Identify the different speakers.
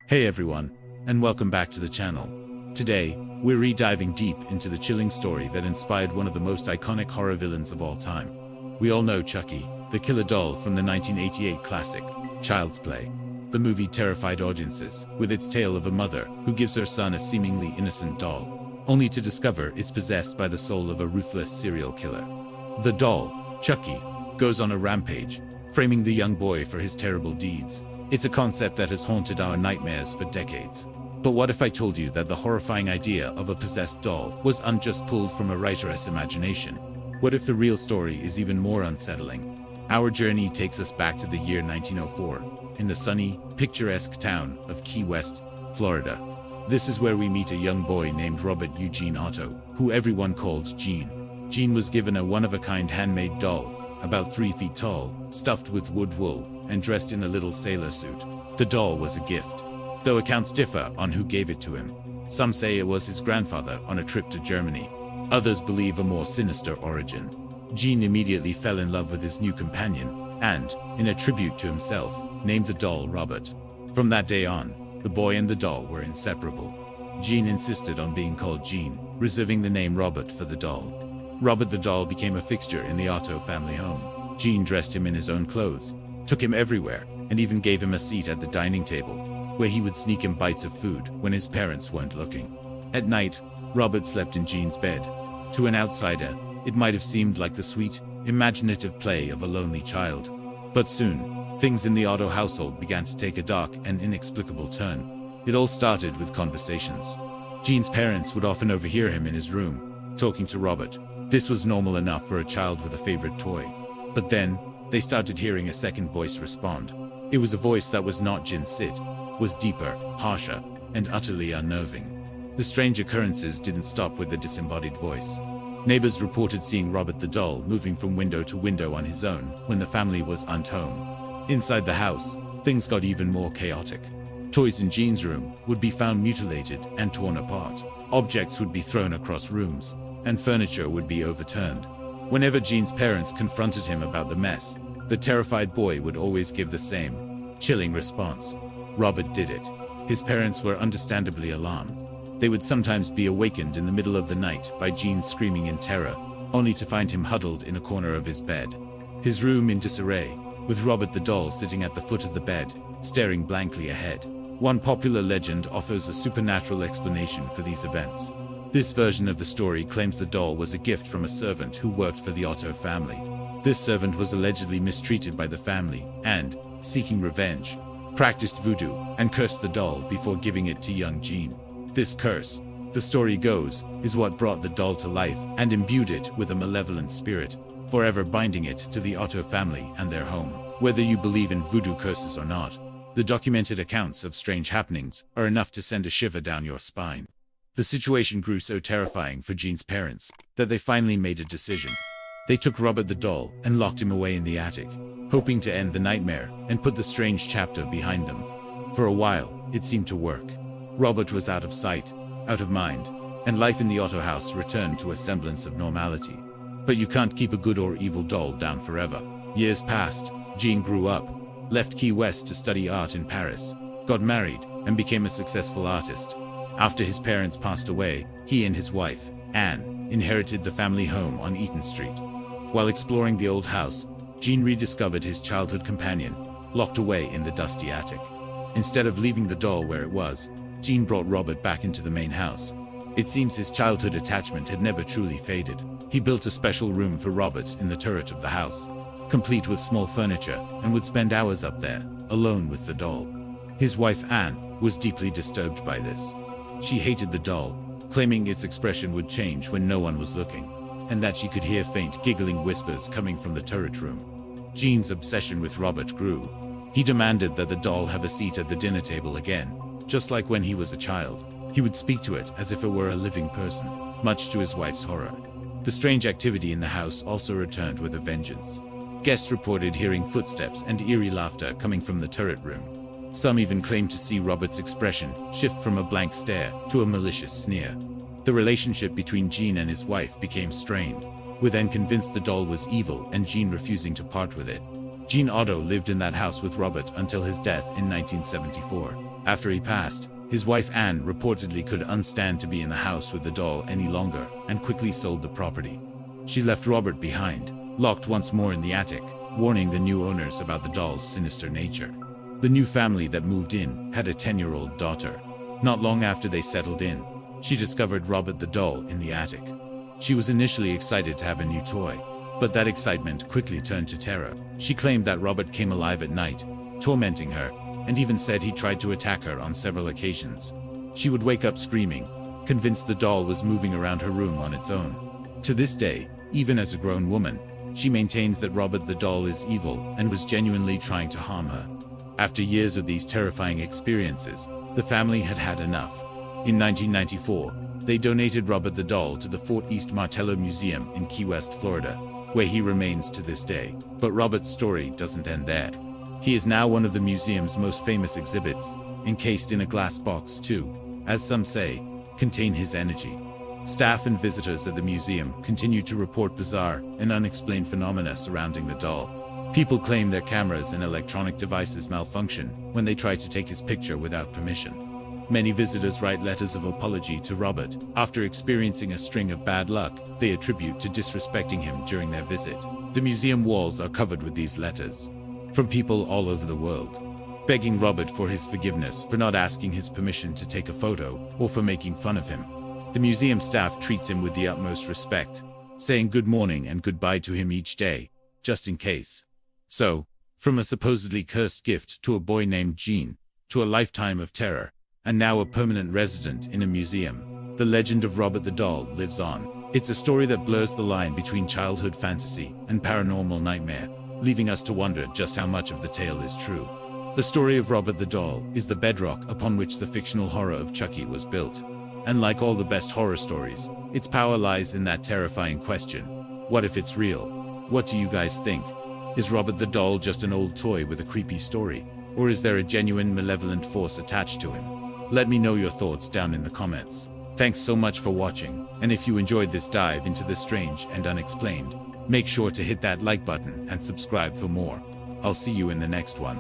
Speaker 1: Hey everyone, and welcome back to the channel. Today, we're re-diving deep into the chilling story that inspired one of the most iconic horror villains of all time. We all know Chucky, the killer doll from the 1988 classic, Child's Play. The movie terrified audiences, with its tale of a mother who gives her son a seemingly innocent doll, only to discover it's possessed by the soul of a ruthless serial killer. The doll, Chucky, goes on a rampage, framing the young boy for his terrible deeds. It's a concept that has haunted our nightmares for decades. But what if I told you that the horrifying idea of a possessed doll wasn't just pulled from a writer's imagination? What if the real story is even more unsettling? Our journey takes us back to the year 1904, in the sunny, picturesque town of Key West, Florida. This is where we meet a young boy named Robert Eugene Otto, who everyone called Gene. Gene was given a one-of-a-kind handmade doll, about 3 feet tall, stuffed with wood wool, and dressed in a little sailor suit. The doll was a gift, though accounts differ on who gave it to him. Some say it was his grandfather on a trip to Germany. Others believe a more sinister origin. Gene immediately fell in love with his new companion, and, in a tribute to himself, named the doll Robert. From that day on, the boy and the doll were inseparable. Gene insisted on being called Gene, reserving the name Robert for the doll. Robert the doll became a fixture in the Otto family home. Gene dressed him in his own clothes, took him everywhere, and even gave him a seat at the dining table, where he would sneak him bites of food when his parents weren't looking. At night, Robert slept in Gene's bed. To an outsider, it might have seemed like the sweet, imaginative play of a lonely child. But soon, things in the Otto household began to take a dark and inexplicable turn. It all started with conversations. Gene's parents would often overhear him in his room, talking to Robert. This was normal enough for a child with a favorite toy. But then, they started hearing a second voice respond. It was a voice that was not Gene's Sid, was deeper, harsher, and utterly unnerving. The strange occurrences didn't stop with the disembodied voice. Neighbors reported seeing Robert the doll moving from window to window on his own when the family was at home. Inside the house, things got even more chaotic. Toys in Gene's room would be found mutilated and torn apart. Objects would be thrown across rooms, and furniture would be overturned. Whenever Gene's parents confronted him about the mess, the terrified boy would always give the same chilling response. Robert did it. His parents were understandably alarmed. They would sometimes be awakened in the middle of the night by Gene screaming in terror, only to find him huddled in a corner of his bed. His room in disarray, with Robert the doll sitting at the foot of the bed, staring blankly ahead. One popular legend offers a supernatural explanation for these events. This version of the story claims the doll was a gift from a servant who worked for the Otto family. This servant was allegedly mistreated by the family and, seeking revenge, practiced voodoo and cursed the doll before giving it to young Gene. This curse, the story goes, is what brought the doll to life and imbued it with a malevolent spirit, forever binding it to the Otto family and their home. Whether you believe in voodoo curses or not, the documented accounts of strange happenings are enough to send a shiver down your spine. The situation grew so terrifying for Gene's parents that they finally made a decision. They took Robert the doll and locked him away in the attic, hoping to end the nightmare and put the strange chapter behind them. For a while, it seemed to work. Robert was out of sight, out of mind, and life in the Otto house returned to a semblance of normality. But you can't keep a good or evil doll down forever. Years passed, Gene grew up, left Key West to study art in Paris, got married, and became a successful artist. After his parents passed away, he and his wife, Anne, inherited the family home on Eaton Street. While exploring the old house, Gene rediscovered his childhood companion, locked away in the dusty attic. Instead of leaving the doll where it was, Gene brought Robert back into the main house. It seems his childhood attachment had never truly faded. He built a special room for Robert in the turret of the house, complete with small furniture, and would spend hours up there, alone with the doll. His wife Anne was deeply disturbed by this. She hated the doll, claiming its expression would change when no one was looking, and that she could hear faint giggling whispers coming from the turret room. Gene's obsession with Robert grew. He demanded that the doll have a seat at the dinner table again, just like when he was a child. He would speak to it as if it were a living person, much to his wife's horror. The strange activity in the house also returned with a vengeance. Guests reported hearing footsteps and eerie laughter coming from the turret room. Some even claimed to see Robert's expression shift from a blank stare to a malicious sneer. The relationship between Gene and his wife became strained, with Anne convinced the doll was evil and Gene refusing to part with it. Gene Otto lived in that house with Robert until his death in 1974. After he passed, his wife Anne reportedly could unstand to be in the house with the doll any longer and quickly sold the property. She left Robert behind, locked once more in the attic, warning the new owners about the doll's sinister nature. The new family that moved in had a 10-year-old daughter. Not long after they settled in, she discovered Robert the doll in the attic. She was initially excited to have a new toy, but that excitement quickly turned to terror. She claimed that Robert came alive at night, tormenting her, and even said he tried to attack her on several occasions. She would wake up screaming, convinced the doll was moving around her room on its own. To this day, even as a grown woman, she maintains that Robert the doll is evil and was genuinely trying to harm her. After years of these terrifying experiences, the family had had enough. In 1994, they donated Robert the doll to the EAST Martello Museum in Key West, Florida, where he remains to this day. But Robert's story doesn't end there. He is now one of the museum's most famous exhibits, encased in a glass box to, as some say, contain his energy. Staff and visitors at the museum continue to report bizarre and unexplained phenomena surrounding the doll. People claim their cameras and electronic devices malfunction when they try to take his picture without permission. Many visitors write letters of apology to Robert after experiencing a string of bad luck they attribute to disrespecting him during their visit. The museum walls are covered with these letters from people all over the world, begging Robert for his forgiveness for not asking his permission to take a photo or for making fun of him. The museum staff treats him with the utmost respect, saying good morning and goodbye to him each day, just in case. So, from a supposedly cursed gift to a boy named Gene, to a lifetime of terror, and now a permanent resident in a museum, the legend of Robert the doll lives on. It's a story that blurs the line between childhood fantasy and paranormal nightmare, leaving us to wonder just how much of the tale is true. The story of Robert the doll is the bedrock upon which the fictional horror of Chucky was built. And like all the best horror stories, its power lies in that terrifying question: what if it's real? What do you guys think? Is Robert the doll just an old toy with a creepy story? Or is there a genuine malevolent force attached to him? Let me know your thoughts down in the comments. Thanks so much for watching, and if you enjoyed this dive into the strange and unexplained, make sure to hit that like button and subscribe for more. I'll see you in the next one.